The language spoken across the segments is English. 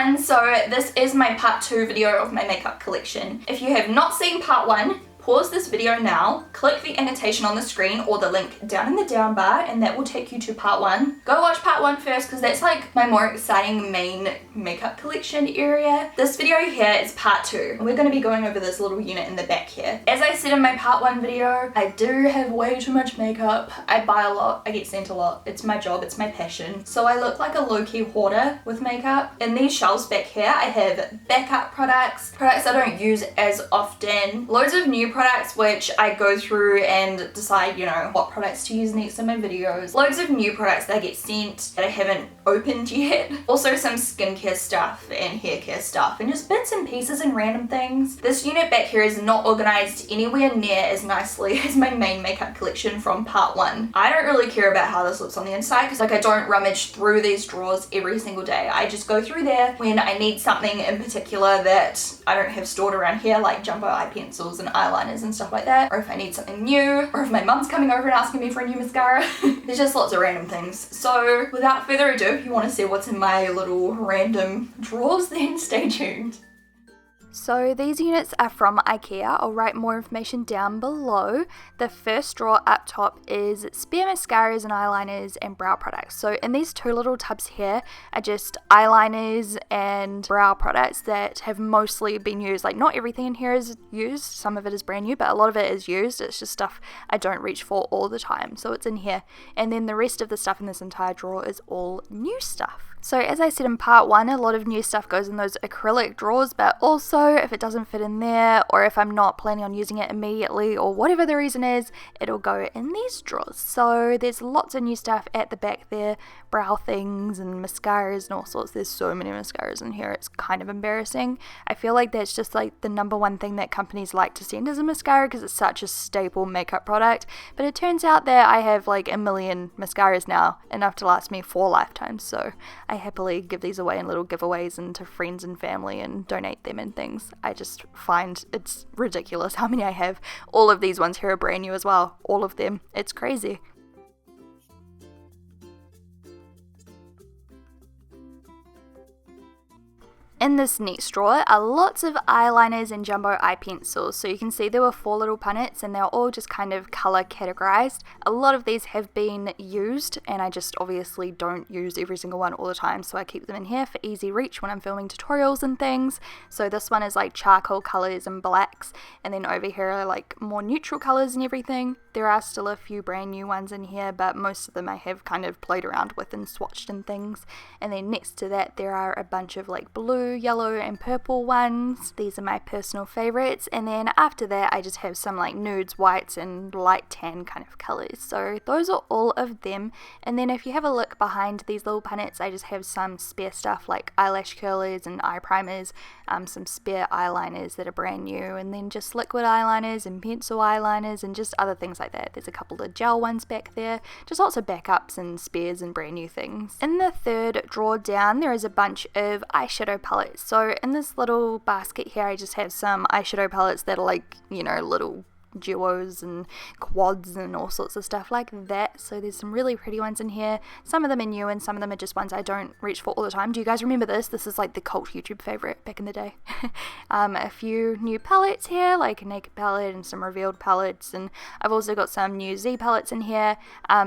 everyone, so this is my part 2 video of my makeup collection. If you have not seen part 1, pause this video now, click the annotation on the screen or the link down in the down bar and that will take you to part 1. Go watch part 1 first because that's like my more exciting main makeup collection area. This video here is part 2 and we're going to be going over this little unit in the back here. As I said in my part 1 video, I do have way too much makeup. I buy a lot, I get sent a lot. It's my job, it's my passion. So I look like a low-key hoarder with makeup. In these shelves back here, I have backup products I don't use as often, loads of new products which I go through and decide, you know, what products to use next in my videos. Loads of new products that I get sent that I haven't opened yet. Also some skincare stuff and hair care stuff and just bits and pieces and random things. This unit back here is not organized anywhere near as nicely as my main makeup collection from part 1. I don't really care about how this looks on the inside because like I don't rummage through these drawers every single day. I just go through there when I need something in particular that I don't have stored around here, like jumbo eye pencils and eyeliners and stuff like that, or if I need something new, or if my mum's coming over and asking me for a new mascara. There's just lots of random things. So without further ado, if you want to see what's in my little random drawers, then stay tuned. So these units are from Ikea. I'll write more information down below. The first drawer up top is spare mascaras and eyeliners and brow products. So in these two little tubs here are just eyeliners and brow products that have mostly been used. Like not everything in here is used, some of it is brand new, but a lot of it is used. It's just stuff I don't reach for all the time, so it's in here. And then the rest of the stuff in this entire drawer is all new stuff. So as I said in part 1, a lot of new stuff goes in those acrylic drawers, but also if it doesn't fit in there or if I'm not planning on using it immediately or whatever the reason is, it'll go in these drawers. So there's lots of new stuff at the back there, brow things and mascaras and all sorts. There's so many mascaras in here, it's kind of embarrassing. I feel like that's just like the number one thing that companies like to send as a mascara because it's such a staple makeup product, but it turns out that I have like a million mascaras now, enough to last me 4 lifetimes, so I happily give these away in little giveaways and to friends and family and donate them and things. I just find it's ridiculous how many I have. All of these ones here are brand new as well. All of them. It's crazy. In this next drawer are lots of eyeliners and jumbo eye pencils. So you can see there were 4 little punnets and they're all just kind of color categorized. A lot of these have been used and I just obviously don't use every single one all the time, so I keep them in here for easy reach when I'm filming tutorials and things. So this one is like charcoal colors and blacks, and then over here are like more neutral colors and everything. There are still a few brand new ones in here, but most of them I have kind of played around with and swatched and things. And then next to that there are a bunch of like blue, yellow and purple ones. These are my personal favorites. And then after that I just have some like nudes, whites and light tan kind of colors. So those are all of them. And then if you have a look behind these little punnets, I just have some spare stuff like eyelash curlers and eye primers, some spare eyeliners that are brand new, and then just liquid eyeliners and pencil eyeliners and just other things like that. There's a couple of gel ones back there, just lots of backups and spares and brand new things. In the third drawer down there is a bunch of eyeshadow palettes. So in this little basket here I just have some eyeshadow palettes that are like, you know, little duos and quads and all sorts of stuff like that. So there's some really pretty ones in here. Some of them are new and some of them are just ones I don't reach for all the time. Do you guys remember this? This is like the cult YouTube favorite back in the day. A few new palettes here, like a naked palette and some revealed palettes, and I've also got some new Z palettes in here,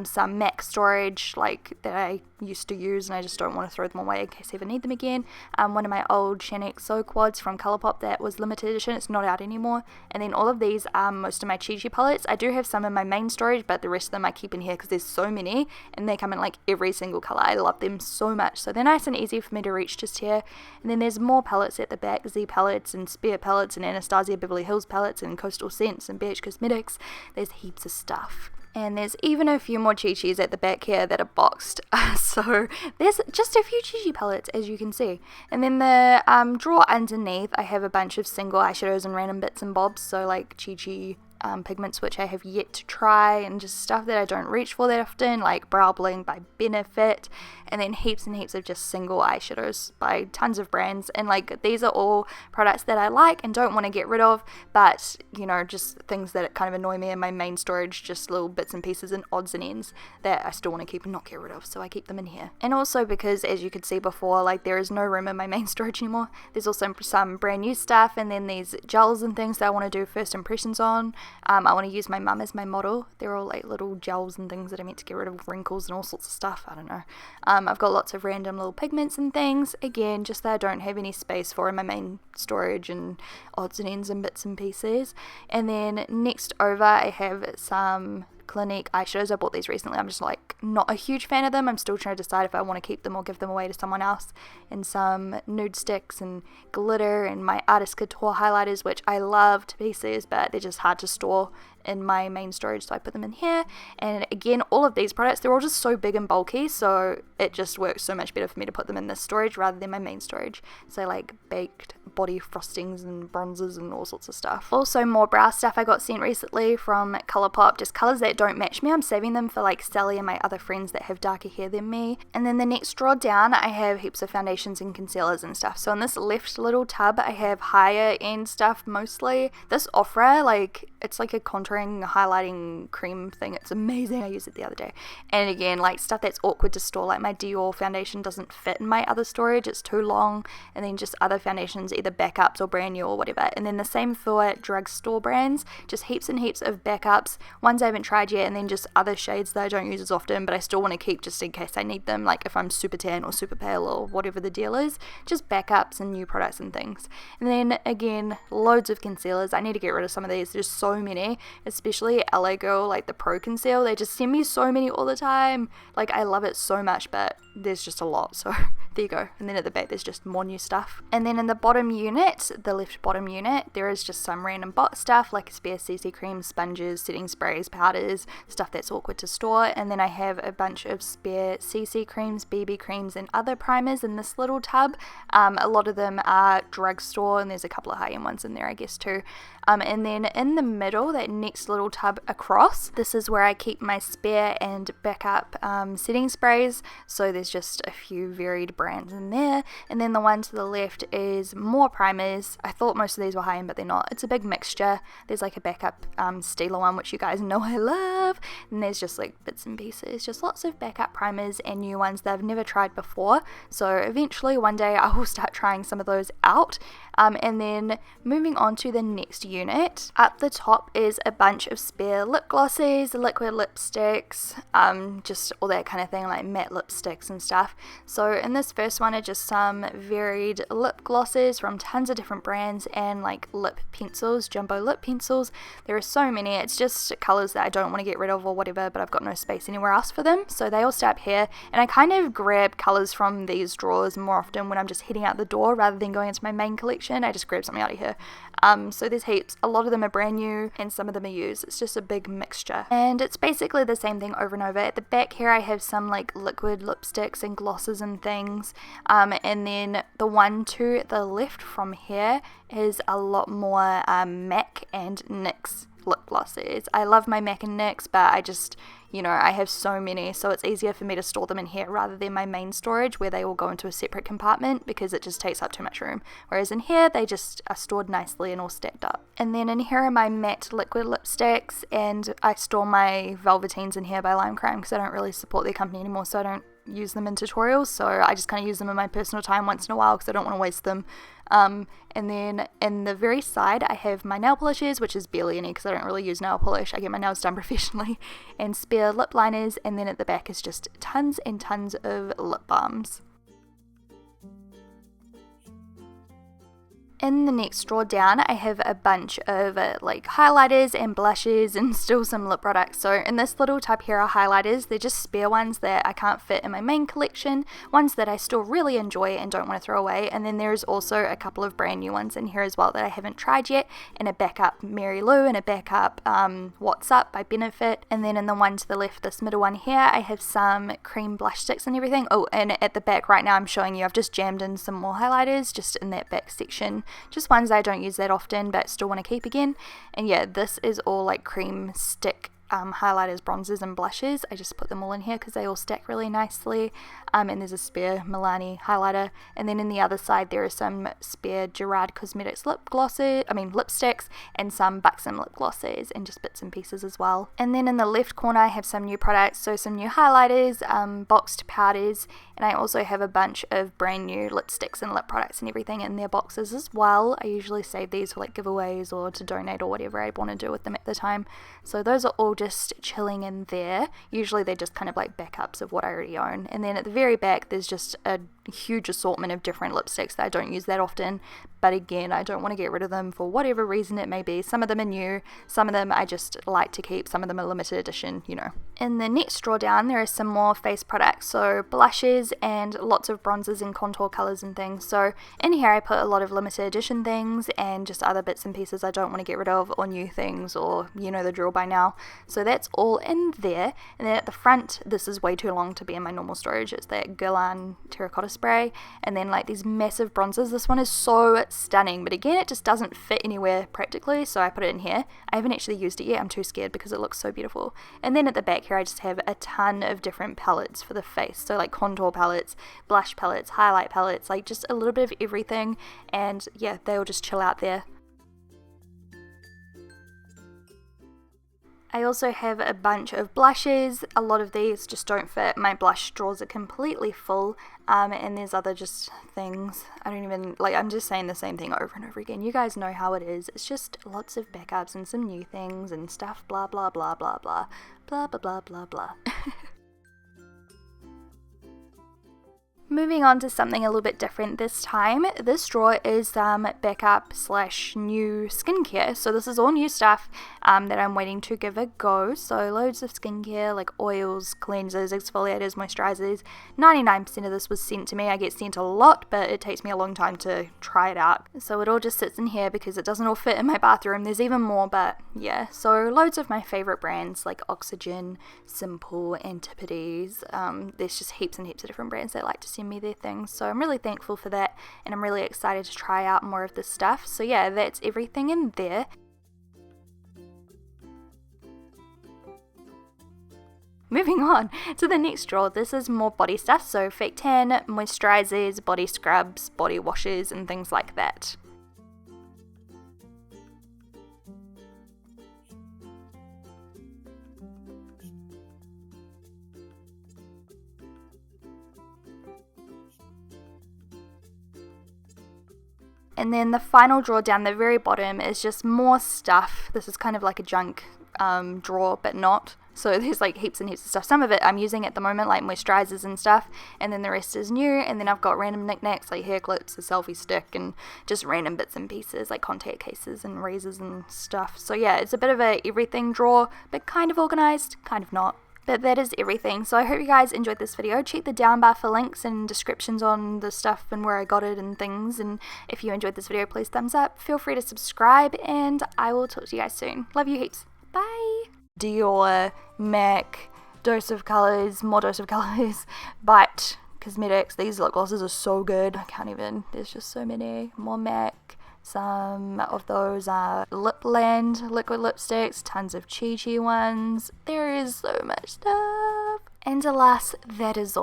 some MAC storage like that I used to use and I just don't want to throw them away in case I ever need them again. One of my old Shaaanxo quads from Colourpop that was limited edition, it's not out anymore. And then all of these are most of my Chi Chi palettes. I do have some in my main storage, but the rest of them I keep in here because there's so many and they come in like every single color. I love them so much, so they're nice and easy for me to reach just here. And then there's more palettes at the back, Z palettes and Spare palettes and Anastasia Beverly Hills palettes and Coastal Scents and BH Cosmetics. There's heaps of stuff. And there's even a few more Chi Chis at the back here that are boxed. So there's just a few Chi Chi palettes, as you can see. And then the drawer underneath, I have a bunch of single eyeshadows and random bits and bobs. So like Chi Chi pigments which I have yet to try, and just stuff that I don't reach for that often, like Brow Bling by Benefit, and then heaps and heaps of just single eyeshadows by tons of brands. And like these are all products that I like and don't want to get rid of, but you know, just things that kind of annoy me in my main storage, just little bits and pieces and odds and ends that I still want to keep and not get rid of, so I keep them in here. And also because, as you could see before, like there is no room in my main storage anymore. There's also some brand new stuff, and then these gels and things that I want to do first impressions on. I want to use my mum as my model. They're all like little gels and things that I meant to get rid of, wrinkles and all sorts of stuff, I don't know. I've got lots of random little pigments and things, again just that I don't have any space for in my main storage, and odds and ends and bits and pieces. And then next over I have some Clinique eyeshadows. I bought these recently. I'm just like not a huge fan of them. I'm still trying to decide if I want to keep them or give them away to someone else. And some nude sticks and glitter, and my Artist Couture highlighters, which I love to pieces, but they're just hard to store in my main storage, so I put them in here. And again, all of these products, they're all just so big and bulky, so it just works so much better for me to put them in this storage rather than my main storage. So like baked body frostings and bronzers and all sorts of stuff. Also more brow stuff I got sent recently from Colourpop, just colours that don't match me. I'm saving them for like Sally and my other friends that have darker hair than me. And then the next drawer down I have heaps of foundations and concealers and stuff. So in this left little tub I have higher end stuff mostly. This Ofra, like it's like a contouring highlighting cream thing. It's amazing. I used it the other day. And again, like stuff that's awkward to store, like my Dior foundation doesn't fit in my other storage, it's too long. And then just other foundations, either backups or brand new or whatever. And then the same for drugstore brands, just heaps and heaps of backups, ones I haven't tried yet, and then just other shades that I don't use as often but I still want to keep just in case I need them, like if I'm super tan or super pale or whatever the deal is, just backups and new products and things. And then again, loads of concealers. I need to get rid of some of these. There's so many, especially LA Girl, like the Pro Conceal. They just send me so many all the time. Like I love it so much, but there's just a lot, so there you go. And then at the back there's just more new stuff. And then in the bottom unit, the left bottom unit, there is just some random bot stuff like spare CC creams, sponges, setting sprays, powders, stuff that's awkward to store. And then I have a bunch of spare CC creams, BB creams and other primers in this little tub. A lot of them are drugstore, and there's a couple of high-end ones in there I guess too. And then in the middle, that next little tub across, this is where I keep my spare and backup setting sprays. So there's just a few varied brands in there. And then the one to the left is more primers. I thought most of these were high-end, but they're not. It's a big mixture. There's like a backup Stila one, which you guys know I love. And there's just like bits and pieces, just lots of backup primers and new ones that I've never tried before. So eventually one day I will start trying some of those out. And then moving on to the next unit, up the top is a bunch of spare lip glosses, liquid lipsticks, just all that kind of thing, like matte lipsticks and stuff. So in this first one are just some varied lip glosses from tons of different brands, and like lip pencils, jumbo lip pencils. There are so many. It's just colours that I don't want to get rid of or whatever, but I've got no space anywhere else for them, so they all stay up here. And I kind of grab colours from these drawers more often when I'm just heading out the door rather than going into my main collection. I just grab something out of here. So there's heaps. A lot of them are brand new and some of them are used. It's just a big mixture. And it's basically the same thing over and over. At the back here I have some like liquid lipsticks and glosses and things. And then the one to the left from here is a lot more MAC and NYX lip glosses. I love my MAC and NYX, but I just, you know, I have so many, so it's easier for me to store them in here rather than my main storage where they all go into a separate compartment because it just takes up too much room. Whereas in here they just are stored nicely and all stacked up. And then in here are my matte liquid lipsticks, and I store my Velveteens in here by Lime Crime because I don't really support their company anymore, so I don't use them in tutorials, so I just kind of use them in my personal time once in a while because I don't want to waste them. And then in the very side I have my nail polishes, which is barely any because I don't really use nail polish. I get my nails done professionally, and spare lip liners, and then at the back is just tons and tons of lip balms. In the next drawer down, I have a bunch of like highlighters and blushes and still some lip products. So in this little tub here are highlighters. They're just spare ones that I can't fit in my main collection, ones that I still really enjoy and don't want to throw away. And then there's also a couple of brand new ones in here as well that I haven't tried yet, and a backup Mary Lou and a backup What's Up by Benefit. And then in the one to the left, this middle one here, I have some cream blush sticks and everything. Oh, and at the back right now I'm showing you, I've just jammed in some more highlighters just in that back section. just ones that I don't use that often but still want to keep again. And yeah, this is all like cream stick highlighters, bronzers and blushes. I just put them all in here because they all stack really nicely. And there's a spare Milani highlighter, and then in the other side there are some spare Gerard Cosmetics lipsticks and some Buxom lip glosses and just bits and pieces as well. And then in the left corner I have some new products, so some new highlighters, boxed powders, and I also have a bunch of brand new lipsticks and lip products and everything in their boxes as well. I usually save these for like giveaways or to donate or whatever I want to do with them at the time. So those are all just chilling in there. Usually they're just kind of like backups of what I already own. And then at the very back there's just a huge assortment of different lipsticks that I don't use that often, but again I don't want to get rid of them for whatever reason it may be. Some of them are new, some of them I just like to keep, some of them are limited edition, you know. In the next drawer down there are some more face products, so blushes and lots of bronzers and contour colors and things. So in here I put a lot of limited edition things and just other bits and pieces I don't want to get rid of, or new things, or you know the drill by now. So that's all in there. And then at the front, this is way too long to be in my normal storage, it's that Guerlain terracotta spray, and then like these massive bronzers. This one is so stunning, but again it just doesn't fit anywhere practically, so I put it in here. I haven't actually used it yet, I'm too scared because it looks so beautiful. And then at the back here I just have a ton of different palettes for the face, so like contour palettes, blush palettes, highlight palettes, like just a little bit of everything, and yeah, they all just chill out there. I also have a bunch of blushes. A lot of these just don't fit. My blush drawers are completely full, and there's other just things. I don't even, like, I'm just saying the same thing over and over again. You guys know how it is. It's just lots of backups and some new things and stuff, blah, blah, blah, blah, blah, blah, blah, blah, blah, blah. Moving on to something a little bit different this time. This drawer is some backup / new skincare. So this is all new stuff that I'm waiting to give a go. So loads of skincare like oils, cleansers, exfoliators, moisturizers. 99% of this was sent to me. I get sent a lot, but it takes me a long time to try it out. So it all just sits in here because it doesn't all fit in my bathroom. There's even more, but yeah. So loads of my favorite brands like Oxygen, Simple, Antipodes. There's just heaps and heaps of different brands that like to send me their things, so I'm really thankful for that, and I'm really excited to try out more of this stuff. So yeah, that's everything in there. Moving on to the next drawer, this is more body stuff, so fake tan, moisturizers, body scrubs, body washes and things like that. And then the final drawer down the very bottom is just more stuff. This is kind of like a junk drawer, but not. So there's like heaps and heaps of stuff. Some of it I'm using at the moment, like moisturizers and stuff, and then the rest is new. And then I've got random knickknacks like hair clips, a selfie stick, and just random bits and pieces like contact cases and razors and stuff. So yeah, it's a bit of a everything drawer, but kind of organized, kind of not. But that is everything. So I hope you guys enjoyed this video. Check the down bar for links and descriptions on the stuff and where I got it and things. And if you enjoyed this video, please thumbs up. Feel free to subscribe, and I will talk to you guys soon. Love you heaps. Bye. Dior, MAC, Dose of Colors, more Dose of Colors, Bite Cosmetics. These lip glosses are so good. I can't even. There's just so many. More MAC. Some of those are Lipland liquid lipsticks, tons of Chi Chi ones. There is so much stuff. And alas, that is all.